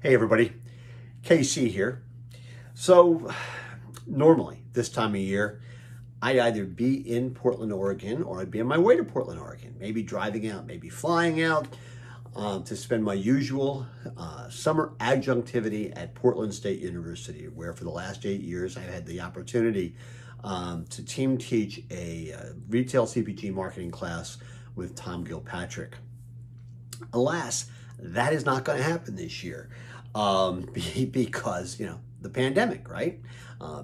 Hey everybody, KC here. So normally this time of year, I'd either be in Portland, Oregon, or I'd be on my way to Portland, Oregon, maybe driving out, maybe flying out to spend my usual summer adjunctivity at Portland State University, where for the last 8 years I've had the opportunity to team teach a retail CPG marketing class with Tom Gilpatrick. Alas, that is not going to happen this year because, the pandemic, right?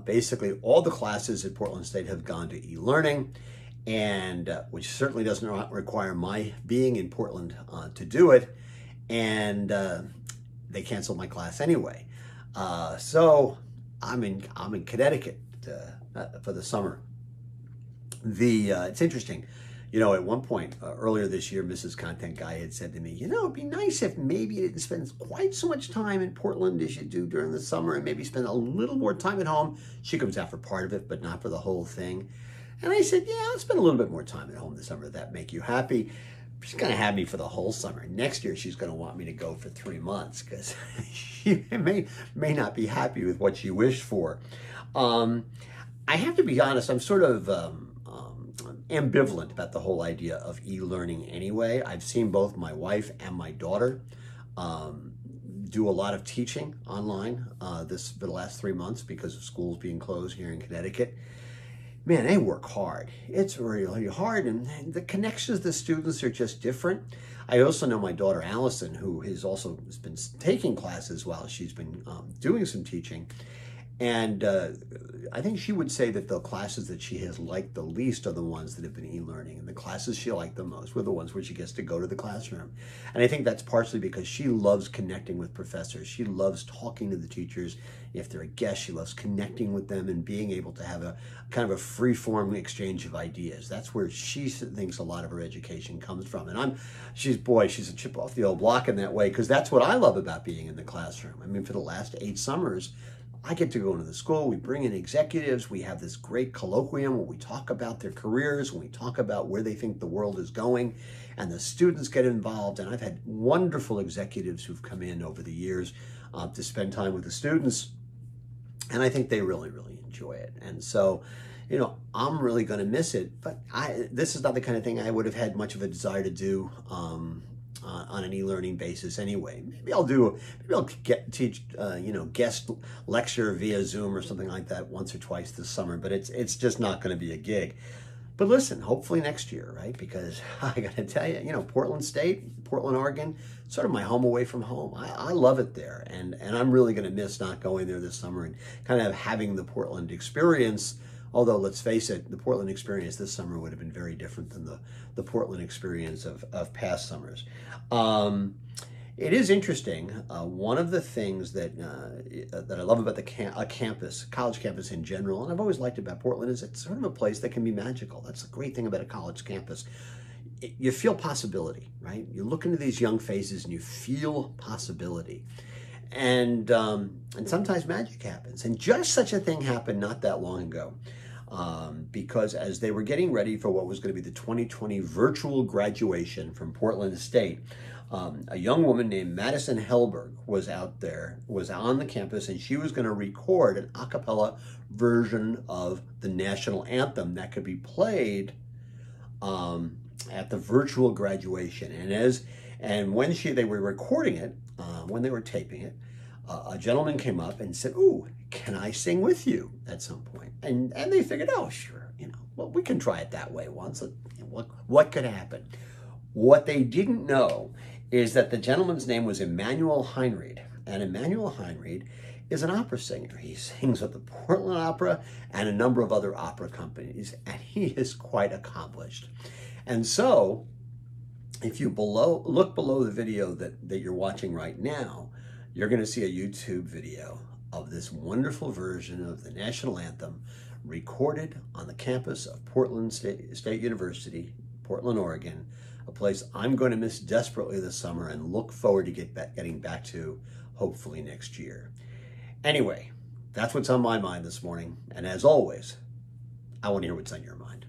Basically, all the classes at Portland State have gone to e-learning, and which certainly does not require my being in Portland to do it. And they canceled my class anyway. So I'm in Connecticut for the summer. It's interesting. At one point earlier this year, Mrs. Content Guy had said to me, it'd be nice if maybe you didn't spend quite so much time in Portland as you do during the summer and maybe spend a little more time at home. She comes out for part of it, but not for the whole thing. And I said, yeah, I'll spend a little bit more time at home this summer. If that make you happy? She's going to have me for the whole summer. Next year, she's going to want me to go for 3 months because she may not be happy with what she wished for. I have to be honest, I'm sort of ambivalent about the whole idea of e-learning anyway. I've seen both my wife and my daughter do a lot of teaching online for the last 3 months because of schools being closed here in Connecticut. Man, they work hard. It's really hard, and the connections to the students are just different. I also know my daughter Allison, who has been taking classes while she's been doing some teaching. And I think she would say that the classes that she has liked the least are the ones that have been e-learning, and the classes she liked the most were the ones where she gets to go to the classroom. And I think that's partially because she loves connecting with professors. She loves talking to the teachers. If they're a guest, she loves connecting with them and being able to have a kind of a free-form exchange of ideas. That's where she thinks a lot of her education comes from. And she's a chip off the old block in that way, because that's what I love about being in the classroom. I mean, for the last 8 summers, I get to go into the school, we bring in executives, we have this great colloquium where we talk about their careers, when we talk about where they think the world is going, and the students get involved. And I've had wonderful executives who've come in over the years to spend time with the students, and I think they really, really enjoy it. And so, I'm really going to miss it, but this is not the kind of thing I would have had much of a desire to do on an e-learning basis anyway. Maybe I'll teach guest lecture via Zoom or something like that once or twice this summer, but it's just not going to be a gig. But listen, hopefully next year, right? Because I got to tell you, Portland State, Portland, Oregon, sort of my home away from home. I love it there, and I'm really going to miss not going there this summer and kind of having the Portland experience. Although, let's face it, the Portland experience this summer would have been very different than the Portland experience of past summers. It is interesting. One of the things that I love about the college campus in general, and I've always liked about Portland, is it's sort of a place that can be magical. That's the great thing about a college campus. You feel possibility, right? You look into these young faces and you feel possibility. And sometimes magic happens. And just such a thing happened not that long ago. Because as they were getting ready for what was going to be the 2020 virtual graduation from Portland State, a young woman named Madison Helberg was on the campus, and she was going to record an a cappella version of the national anthem that could be played at the virtual graduation. And when they were recording it, when they were taping it, a gentleman came up and said, "Ooh, can I sing with you?" at some point. And they figured, oh, sure, well, we can try it that way once. What could happen? What they didn't know is that the gentleman's name was Emanuel Henreid. And Emanuel Henreid is an opera singer. He sings with the Portland Opera and a number of other opera companies, and he is quite accomplished. And so, if you look below the video that you're watching right now, you're going to see a YouTube video of this wonderful version of the national anthem recorded on the campus of Portland State University, Portland, Oregon, a place I'm going to miss desperately this summer and look forward to getting back to hopefully next year. Anyway, that's what's on my mind this morning. And as always, I want to hear what's on your mind.